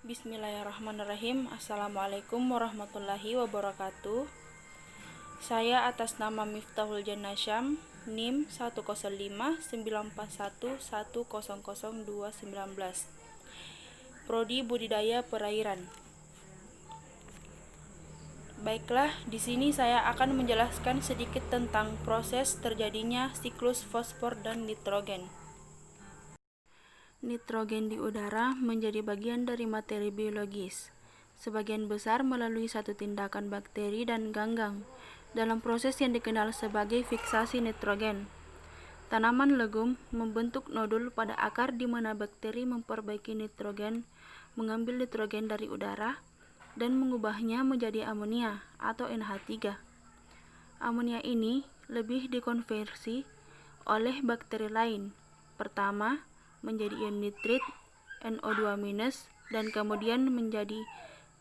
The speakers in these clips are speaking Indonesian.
Bismillahirrahmanirrahim. Assalamualaikum warahmatullahi wabarakatuh. Saya atas nama Miftahul Jannah Syam, NIM 1059411000219, Prodi Budidaya Perairan. Baiklah, di sini saya akan menjelaskan sedikit tentang proses terjadinya siklus fosfor dan nitrogen. Nitrogen di udara menjadi bagian dari materi biologis, sebagian besar melalui satu tindakan bakteri dan ganggang dalam proses yang dikenal sebagai fiksasi nitrogen. Tanaman legum membentuk nodul pada akar di mana bakteri memperbaiki nitrogen, mengambil nitrogen dari udara, dan mengubahnya menjadi amonia atau NH3. Amonia ini lebih dikonversi oleh bakteri lain. Pertama, menjadi ion nitrit NO2- dan kemudian menjadi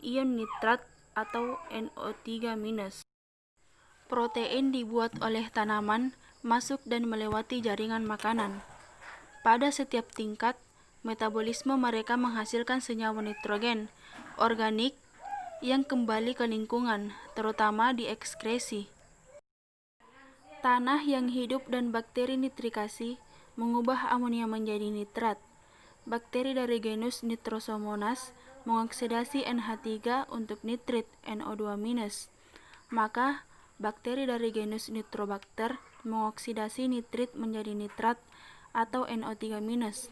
ion nitrat atau NO3-. Protein dibuat oleh tanaman masuk dan melewati jaringan makanan. Pada setiap tingkat, metabolisme mereka menghasilkan senyawa nitrogen organik yang kembali ke lingkungan, terutama di ekskresi. Tanah yang hidup dan bakteri nitrikasi mengubah amonia menjadi nitrat. Bakteri dari genus Nitrosomonas mengoksidasi NH3 untuk nitrit NO2-. Maka, bakteri dari genus Nitrobacter mengoksidasi nitrit menjadi nitrat atau NO3-.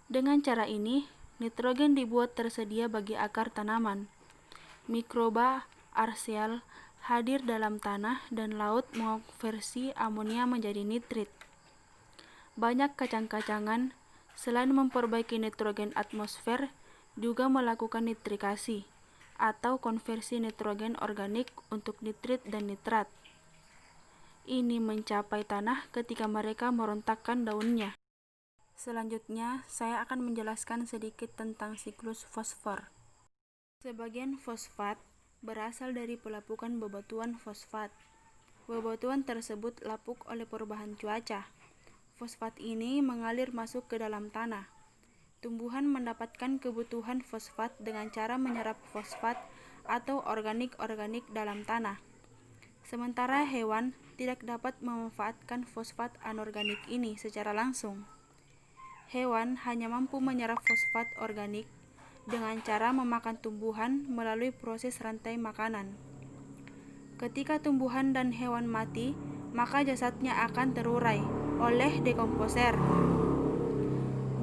Dengan cara ini, nitrogen dibuat tersedia bagi akar tanaman. Mikroba arseal hadir dalam tanah dan laut mengonversi amonia menjadi nitrit. Banyak kacang-kacangan, selain memperbaiki nitrogen atmosfer, juga melakukan nitrikasi atau konversi nitrogen organik untuk nitrit dan nitrat. Ini mencapai tanah ketika mereka merontakkan daunnya. Selanjutnya, saya akan menjelaskan sedikit tentang siklus fosfor. Sebagian fosfat berasal dari pelapukan bebatuan fosfat. Bebatuan tersebut lapuk oleh perubahan cuaca. Fosfat ini mengalir masuk ke dalam tanah. Tumbuhan mendapatkan kebutuhan fosfat dengan cara menyerap fosfat atau organik-organik dalam tanah. Sementara hewan tidak dapat memanfaatkan fosfat anorganik ini secara langsung. Hewan hanya mampu menyerap fosfat organik dengan cara memakan tumbuhan melalui proses rantai makanan. Ketika tumbuhan dan hewan mati, maka jasadnya akan terurai oleh dekomposer.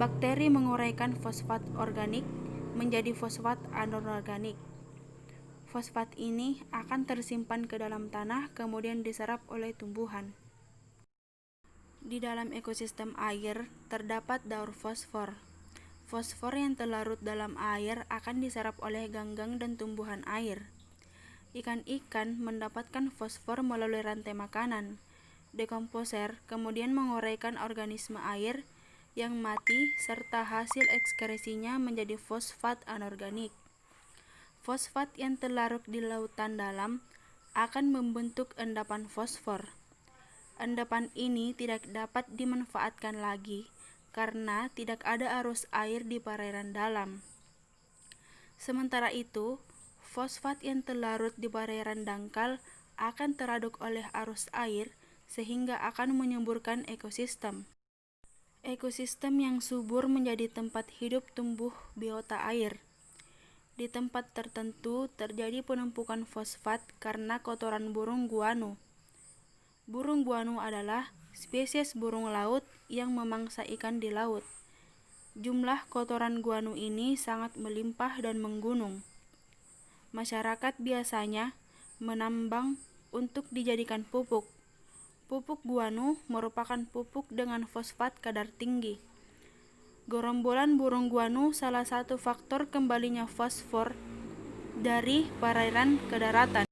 Bakteri menguraikan fosfat organik menjadi fosfat anorganik. Fosfat ini akan tersimpan ke dalam tanah kemudian diserap oleh tumbuhan. Di dalam ekosistem air terdapat daur fosfor. Fosfor yang terlarut dalam air akan diserap oleh ganggang dan tumbuhan air. Ikan-ikan mendapatkan fosfor melalui rantai makanan. Dekomposer kemudian menguraikan organisme air yang mati serta hasil ekskresinya menjadi fosfat anorganik. Fosfat yang terlarut di lautan dalam akan membentuk endapan fosfor. Endapan ini tidak dapat dimanfaatkan lagi karena tidak ada arus air di perairan dalam. Sementara itu, fosfat yang terlarut di perairan dangkal akan teraduk oleh arus air sehingga akan menyuburkan ekosistem. Ekosistem yang subur menjadi tempat hidup tumbuh biota air. Di tempat tertentu terjadi penumpukan fosfat karena kotoran burung guano. Burung guano adalah spesies burung laut yang memangsa ikan di laut. Jumlah kotoran guano ini sangat melimpah dan menggunung. Masyarakat biasanya menambang untuk dijadikan pupuk. Pupuk guano merupakan pupuk dengan fosfat kadar tinggi. Gerombolan burung guano salah satu faktor kembalinya fosfor dari perairan ke daratan.